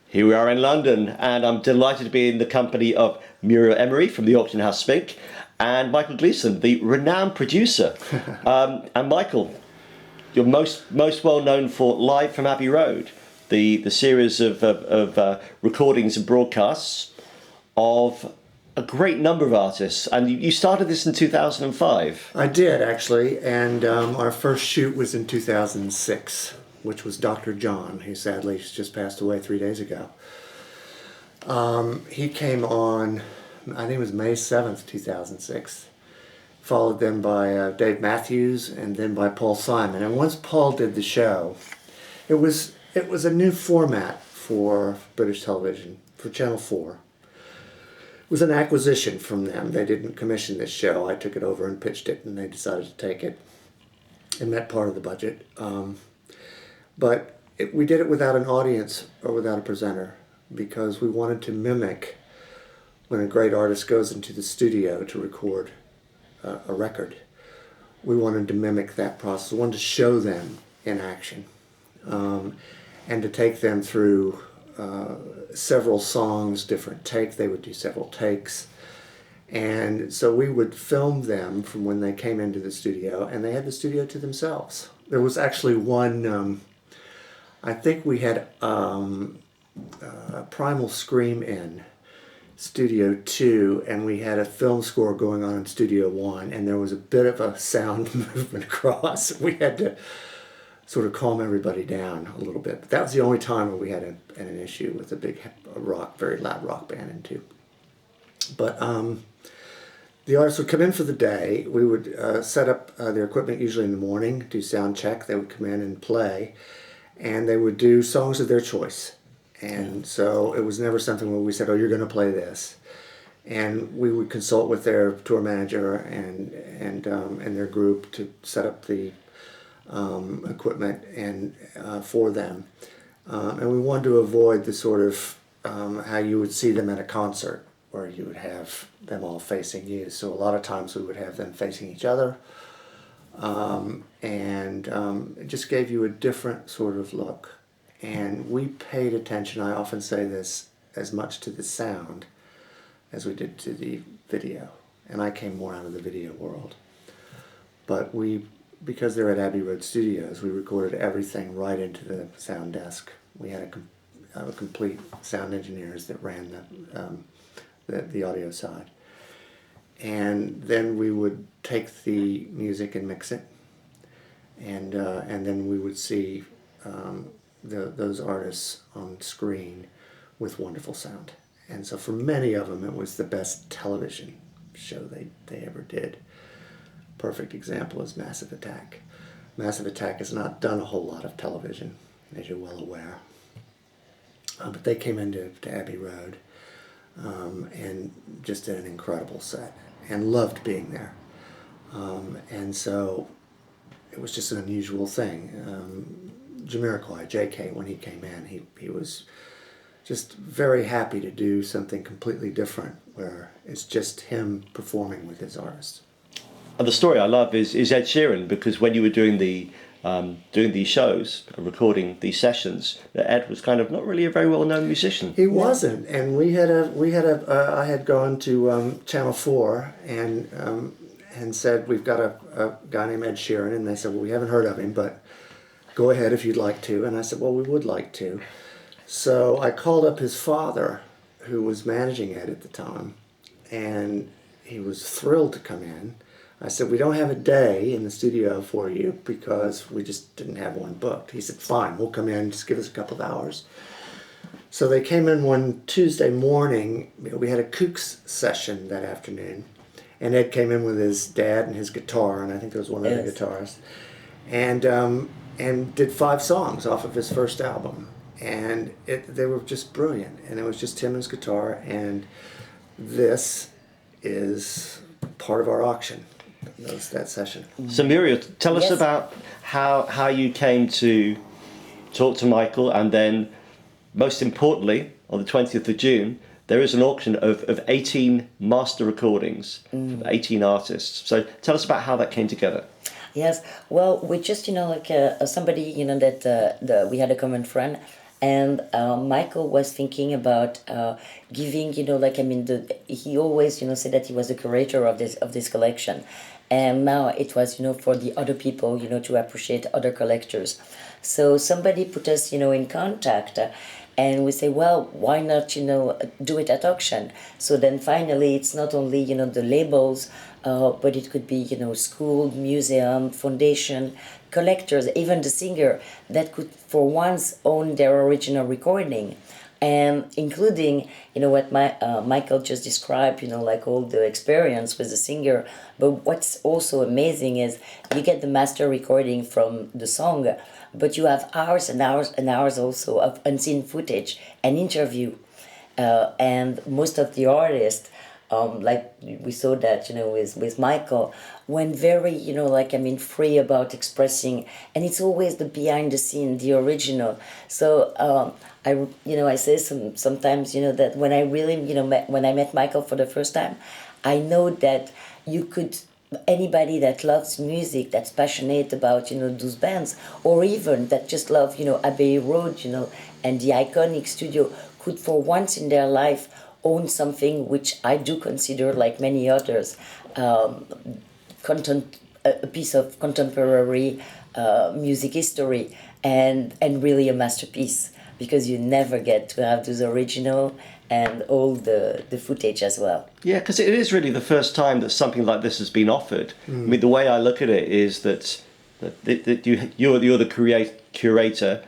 Here we are in London, and I'm delighted to be in the company of Muriel Emery from the auction house Spink and Michael Gleason, the renowned producer. And Michael, you're most well known for Live from Abbey Road, the series of recordings and broadcasts of a great number of artists. And you started this in 2005. I did, actually, and our first shoot was in 2006, which was Dr. John, who sadly just passed away 3 days ago. He came on, I think it was May 7th, 2006, followed then by Dave Matthews and then by Paul Simon. And once Paul did the show, it was a new format for British television, for Channel 4. It was an acquisition from them. They didn't commission this show. I took it over and pitched it, and they decided to take it. It met part of the budget. But we did it without an audience or without a presenter because we wanted to mimic when a great artist goes into the studio to record a record. We wanted to mimic that process. We wanted to show them in action and to take them through several songs, different takes. They would do several takes. And so we would film them from when they came into the studio, and they had the studio to themselves. There was actually one... I think we had Primal Scream in Studio 2, and we had a film score going on in Studio 1, and there was a bit of a sound movement across. We had to sort of calm everybody down a little bit. But that was the only time where we had an issue with a big very loud rock band in too. But the artists would come in for the day. We would set up their equipment usually in the morning, do sound check. They would come in and play. And they would do songs of their choice. And so it was never something where we said, oh, you're going to play this. And we would consult with their tour manager and their group to set up the equipment and for them. And we wanted to avoid the sort of how you would see them at a concert where you would have them all facing you. So a lot of times we would have them facing each other. It just gave you a different sort of look. And we paid attention, I often say this, as much to the sound as we did to the video. And I came more out of the video world. But because they're at Abbey Road Studios, we recorded everything right into the sound desk. We had a complete sound engineers that ran the audio side. And then we would take the music and mix it, and then we would see those artists on screen with wonderful sound. And so for many of them, it was the best television show they ever did. Perfect example is Massive Attack. Massive Attack has not done a whole lot of television, as you're well aware. But they came into Abbey Road and just did an incredible set. And loved being there. And so it was just an unusual thing. Jamiroquai, JK, when he came in, he was just very happy to do something completely different where it's just him performing with his artists. And the story I love is Ed Sheeran, because when you were doing these shows, recording these sessions, Ed was kind of not really a very well-known musician. He wasn't, and I had gone to Channel 4 and said, we've got a guy named Ed Sheeran, and they said, well, we haven't heard of him, but go ahead if you'd like to. And I said, well, we would like to. So I called up his father, who was managing Ed at the time, and he was thrilled to come in. I said, we don't have a day in the studio for you because we just didn't have one booked. He said, fine, we'll come in, just give us a couple of hours. So they came in one Tuesday morning. We had a Kooks session that afternoon. And Ed came in with his dad and his guitar, and I think there was one other guitarist. And did 5 songs off of his first album. And they were just brilliant. And it was just him and his guitar. And this is part of our auction. That session. So Muriel, tell us about how you came to talk to Michael, and then most importantly, on the 20th of June, there is an auction of 18 master recordings from 18 artists. So tell us about how that came together. Yes, well, we just, somebody, that we had a common friend, And Michael was thinking about giving, he always, said that he was the curator of this collection. And now it was, for the other people, to appreciate other collectors. So somebody put us, in contact, and we say, well, why not, do it at auction? So then finally, it's not only, the labels, but it could be, school, museum, foundation, collectors, even the singer that could for once own their original recording. And including, what Michael just described, like all the experience with the singer. But what's also amazing is you get the master recording from the song, but you have hours and hours and hours also of unseen footage and interview. And most of the artists, like we saw that, with Michael, went very, free about expressing, and it's always the behind the scene, the original. So I say sometimes, that when I really, when I met Michael for the first time, I know that anybody that loves music, that's passionate about, those bands, or even that just love, Abbey Road, and the iconic studio, could for once in their life own something which I do consider, like many others, a piece of contemporary music history, and really a masterpiece, because you never get to have those original and all the footage as well. Yeah, because it is really the first time that something like this has been offered. I mean, the way I look at it is that you're the curator,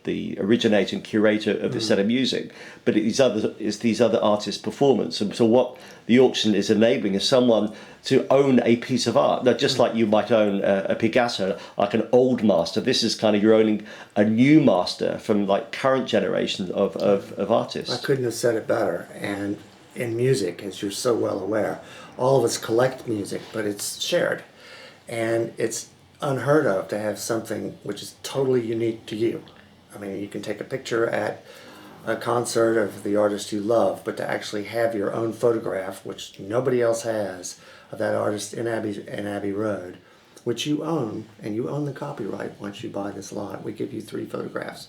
the originator and curator of this set of music, but it's these other artists' performance. And so what the auction is enabling is someone to own a piece of art. Now, just like you might own a Picasso, like an old master, this is kind of you're owning a new master from like current generations of artists. I couldn't have said it better. And in music, as you're so well aware, all of us collect music, but it's shared. And it's unheard of to have something which is totally unique to you. I mean, you can take a picture at a concert of the artist you love, but to actually have your own photograph, which nobody else has, of that artist in Abbey Road, which you own, and you own the copyright once you buy this lot. We give you 3 photographs.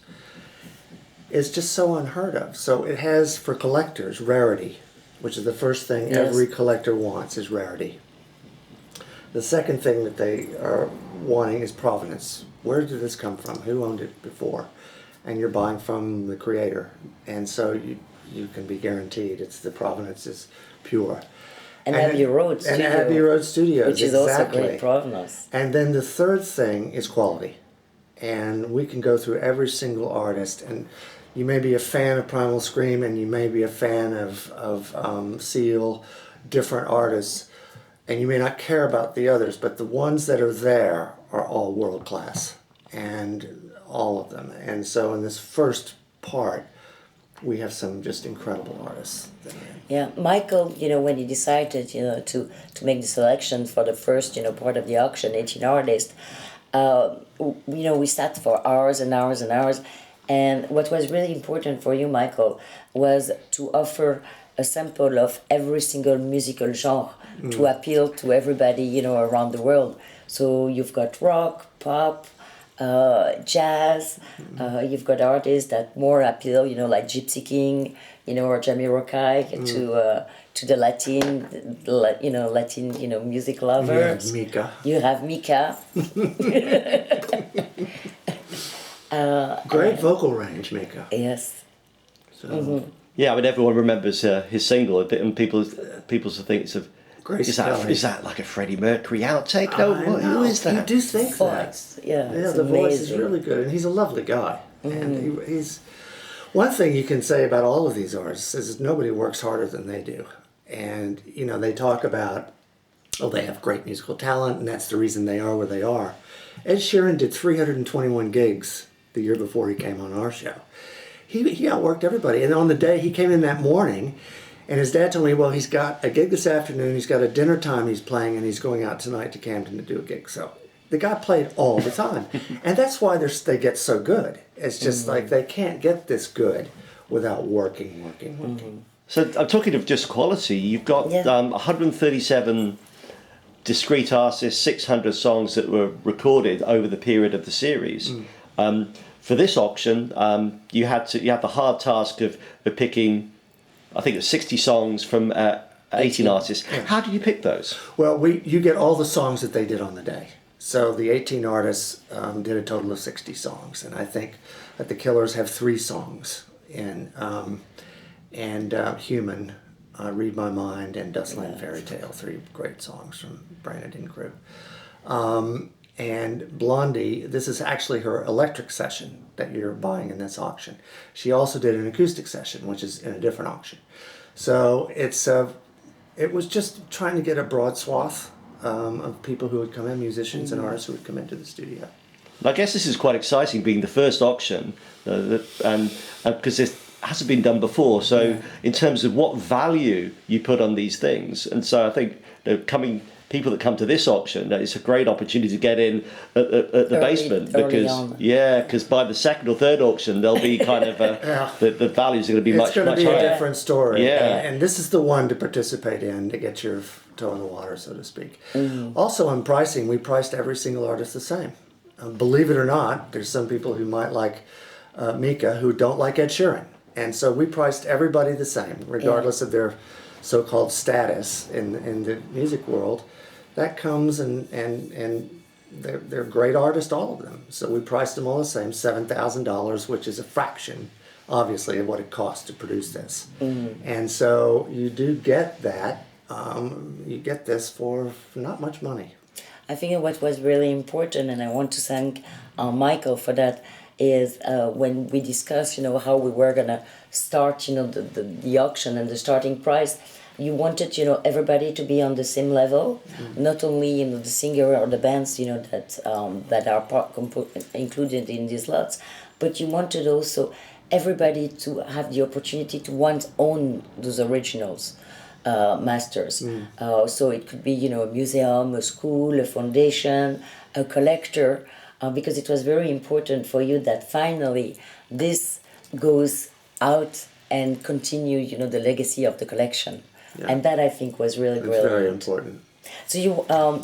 It's just so unheard of. So it has, for collectors, rarity, which is the first thing every collector wants, is rarity. The second thing that they are wanting is provenance. Where did this come from? Who owned it before? And you're buying from the creator, and so you can be guaranteed the provenance is pure. And Abbey Road Studios. And Abbey Road Studios, which is exactly. also great provenance. And then the third thing is quality. And we can go through every single artist, and you may be a fan of Primal Scream, and you may be a fan of Seal, different artists, and you may not care about the others, but the ones that are there are all world class. And all of them. And so in this first part, we have some just incredible artists. Yeah, Michael, when he decided, to make the selection for the first, part of the auction, 18 artists, we sat for hours and hours and hours. And what was really important for you, Michael, was to offer a sample of every single musical genre to appeal to everybody, around the world. So you've got rock, pop, jazz, you've got artists that more appeal, like Gypsy King, or Jamiroquai to the Latin, music lovers. You have Mika. Great vocal range, Mika. Yes. So. Yeah, I mean, everyone remembers his single, and people think it's is that like a Freddie Mercury outtake? No, who is that? You do think that. Yeah, the voice is really good, and he's a lovely guy. And he's one thing you can say about all of these artists is nobody works harder than they do. And they talk about, they have great musical talent, and that's the reason they are where they are. Ed Sheeran did 321 gigs the year before he came on our show. He outworked everybody, and on the day he came in that morning. And his dad told me, well, he's got a gig this afternoon, he's got a dinner time he's playing, and he's going out tonight to Camden to do a gig. So the guy played all the time. And that's why they get so good. It's just like they can't get this good without working. So I'm talking of just quality. You've got 137 discrete artists, 600 songs that were recorded over the period of the series. for this auction, you had the hard task of picking, I think it was 60 songs from 18 artists. How did you pick those? Well, you get all the songs that they did on the day. So the 18 artists did a total of 60 songs, and I think that the Killers have 3 songs in Human, Read My Mind, and Dustland Fairy Tale, 3 great songs from Brandon and crew. And Blondie, this is actually her electric session that you're buying in this auction. She also did an acoustic session, which is in a different auction. So it was just trying to get a broad swath of people who would come in, musicians and artists who would come into the studio. I guess this is quite exciting, being the first auction, and because this hasn't been done before. So in terms of what value you put on these things, and so I think people that come to this auction, it's a great opportunity to get in at the basement, because by the second or third auction there'll be kind of the values are going to be much higher. It's going to be a different story. Yeah. And this is the one to participate in, to get your toe in the water, so to speak. Also on pricing, we priced every single artist the same. Believe it or not, there's some people who might like Mika who don't like Ed Sheeran. And so we priced everybody the same, regardless of their so-called status in the music world. That comes and they're great artists, all of them. So we priced them all the same, $7,000, which is a fraction, obviously, of what it costs to produce this. And so you do get that. You get this for not much money. I think what was really important, and I want to thank Michael for that, is when we discussed, how we were gonna start, the auction and the starting price. You wanted, everybody to be on the same level, not only, the singer or the bands, that are included in these lots, but you wanted also everybody to have the opportunity to once own those originals, masters. So it could be, a museum, a school, a foundation, a collector, because it was very important for you that finally this goes out and continue, the legacy of the collection. Yeah. And that I think was really brilliant. Very important. So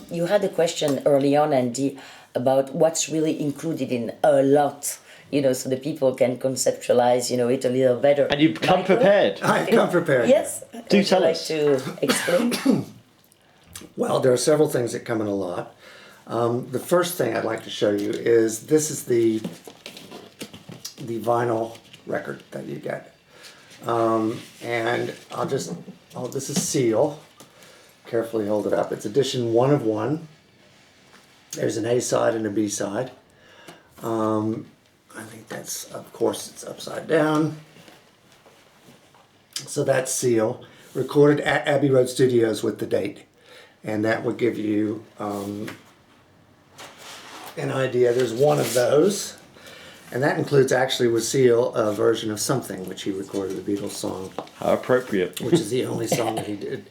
you had a question early on, Andy, about what's really included in a lot, so the people can conceptualize, it a little better. And you've come prepared. I've come prepared. Yes. Do tell us. To explain? Well, there are several things that come in a lot. The first thing I'd like to show you is this is the vinyl record that you get. And this is Seal. Carefully hold it up. It's edition 1 of 1. There's an A side and a B side. I think that's, of course, it's upside down. So that's Seal, recorded at Abbey Road Studios with the date. And that would give you an idea. There's one of those. And that includes, actually, with Seal, a version of Something, which he recorded, the Beatles song. How appropriate. Which is the only song that he did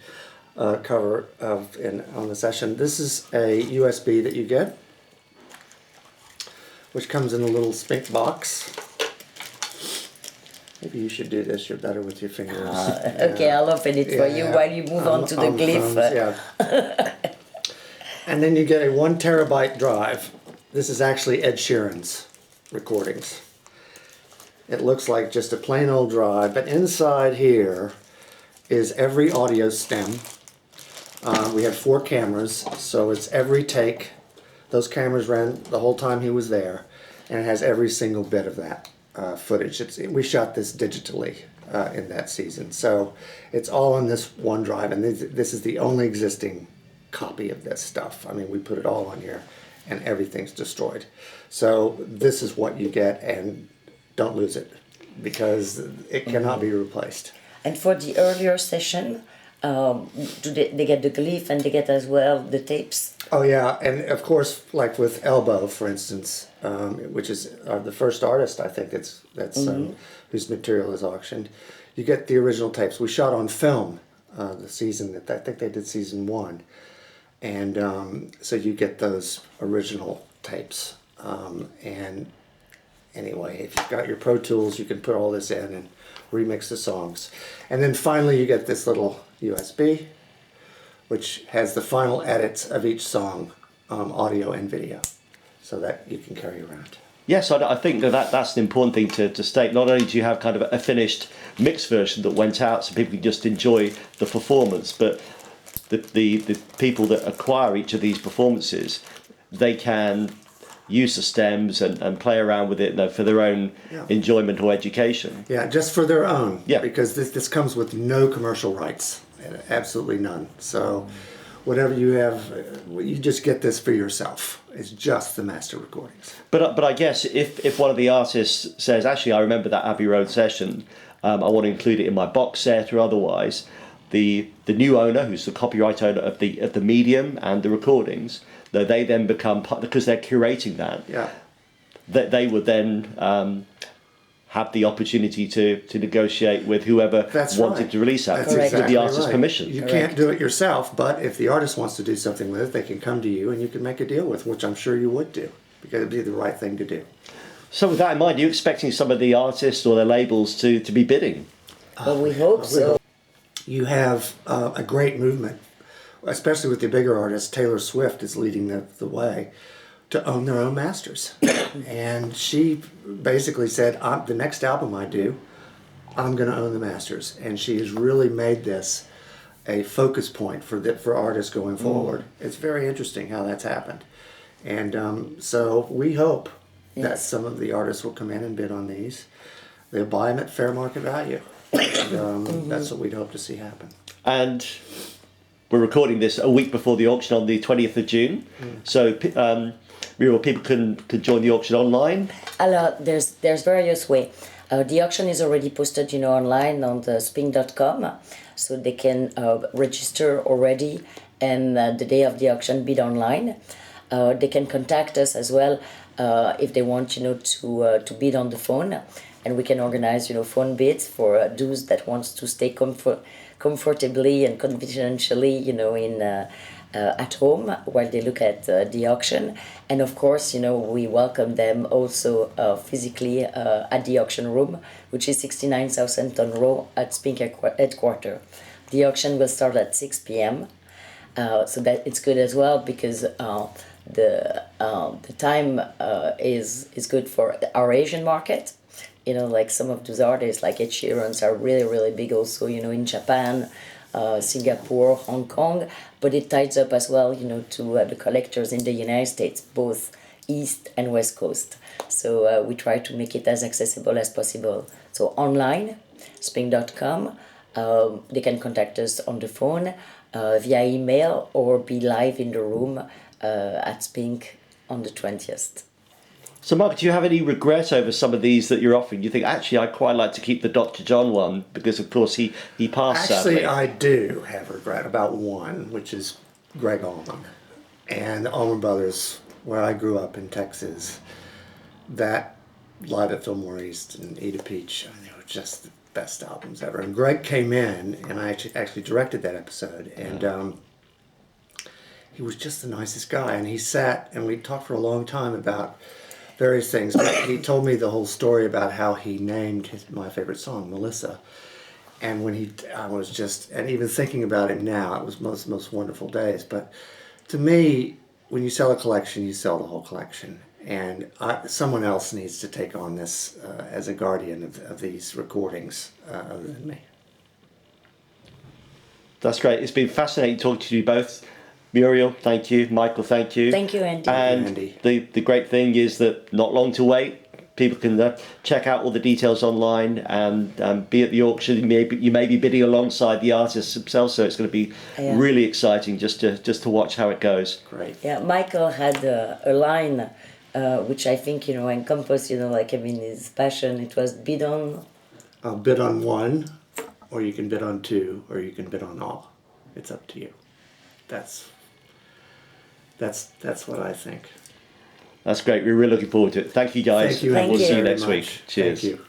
cover of on the session. This is a USB that you get, which comes in a little Spink box. Maybe you should do this. You're better with your fingers. Okay, I'll open it for you while you move on to the glyph. Yeah. And then you get a 1 terabyte drive. This is actually Ed Sheeran's recordings. It looks like just a plain old drive, but inside here is every audio stem. We have 4 cameras, so it's every take. Those cameras ran the whole time he was there, and it has every single bit of that footage. We shot this digitally in that season, so it's all on this one drive, and this is the only existing copy of this stuff. I mean, we put it all on here, and everything's destroyed. So this is what you get, and don't lose it, because it cannot be replaced. And for the earlier session, they get the glyph and they get as well the tapes? Oh yeah, and of course, like with Elbow, for instance, which is the first artist I think that's whose material is auctioned, you get the original tapes. We shot on film the season that I think they did season 1, and so you get those original tapes. And anyway, if you've got your Pro Tools, you can put all this in and remix the songs. And then finally you get this little USB, which has the final edits of each song, audio and video, so that you can carry around. Yes, I think that's an important thing to state. Not only do you have kind of a finished mixed version that went out so people can just enjoy the performance, but the people that acquire each of these performances, they can use the stems and play around with it, for their own enjoyment or education. Yeah, just for their own. Yeah. Because this comes with no commercial rights, absolutely none. So whatever you have, you just get this for yourself. It's just the master recordings. But I guess if one of the artists says, actually, I remember that Abbey Road session, I want to include it in my box set or otherwise, the new owner, who's the copyright owner of the medium and the recordings, though they then become part, because they're curating that. Yeah. They would then have the opportunity to negotiate with whoever wanted to release that That's with exactly the artist's right. permission. You can't do it yourself, but if the artist wants to do something with it, they can come to you and you can make a deal with, which I'm sure you would do, because it'd be the right thing to do. So with that in mind, are you expecting some of the artists or their labels to be bidding? Well, we hope so. You have a great movement, especially with the bigger artists. Taylor Swift is leading the way to own their own masters. And she basically said, the next album I do, I'm going to own the masters. And she has really made this a focus point for artists going forward. It's very interesting how that's happened. And so we hope that some of the artists will come in and bid on these. They'll buy them at fair market value. And that's what we'd hope to see happen. And we're recording this a week before the auction on the 20th of June. So Muriel, people can join the auction online. Alors, there's various ways. The auction is already posted, online on the spink.com, so they can register already, and the day of the auction bid online. They can contact us as well if they want, to bid on the phone, and we can organize, phone bids for those that wants to stay comfortably and confidentially, at home while they look at the auction. And of course, we welcome them also physically at the auction room, which is 69 Southampton Row at Spink headquarters. The auction will start at 6 p.m. So that it's good as well, because the time is good for our Asian market. Like some of those artists, like Ed Sheeran, are really, really big also, in Japan, Singapore, Hong Kong, but it ties up as well, to the collectors in the United States, both East and West Coast. So we try to make it as accessible as possible. So online, spink.com, they can contact us on the phone, via email, or be live in the room at Spink on the 20th. So Mark, do you have any regret over some of these that you're offering? You think, actually, I'd quite like to keep the Dr. John one, because of course he passed Actually, sadly. I do have regret about one, which is Greg Allman. And the Allman Brothers, where I grew up in Texas, that Live at Fillmore East and Eat a Peach, they were just the best albums ever. And Greg came in, and I actually directed that episode, and he was just the nicest guy. And he sat, and we talked for a long time about various things. He told me the whole story about how he named my favorite song, Melissa. And when I was just, and even thinking about it now, it was most wonderful days. But to me, when you sell a collection, you sell the whole collection. And someone else needs to take on this as a guardian of these recordings other than me. That's great. It's been fascinating talking to you both. Muriel, thank you. Michael, thank you. Thank you, Andy. And Andy. the great thing is that not long to wait. People can check out all the details online and be at the auction. You may be bidding alongside the artists themselves, so it's going to be really exciting just to watch how it goes. Great. Yeah, Michael had a line which I think encompassed his passion. It was bid on. I'll bid on one, or you can bid on two, or you can bid on all. It's up to you. That's what I think. That's great. We're really looking forward to it. Thank you, guys. Thank you. Thank We'll you. see you very next much. week. Cheers. Thank you.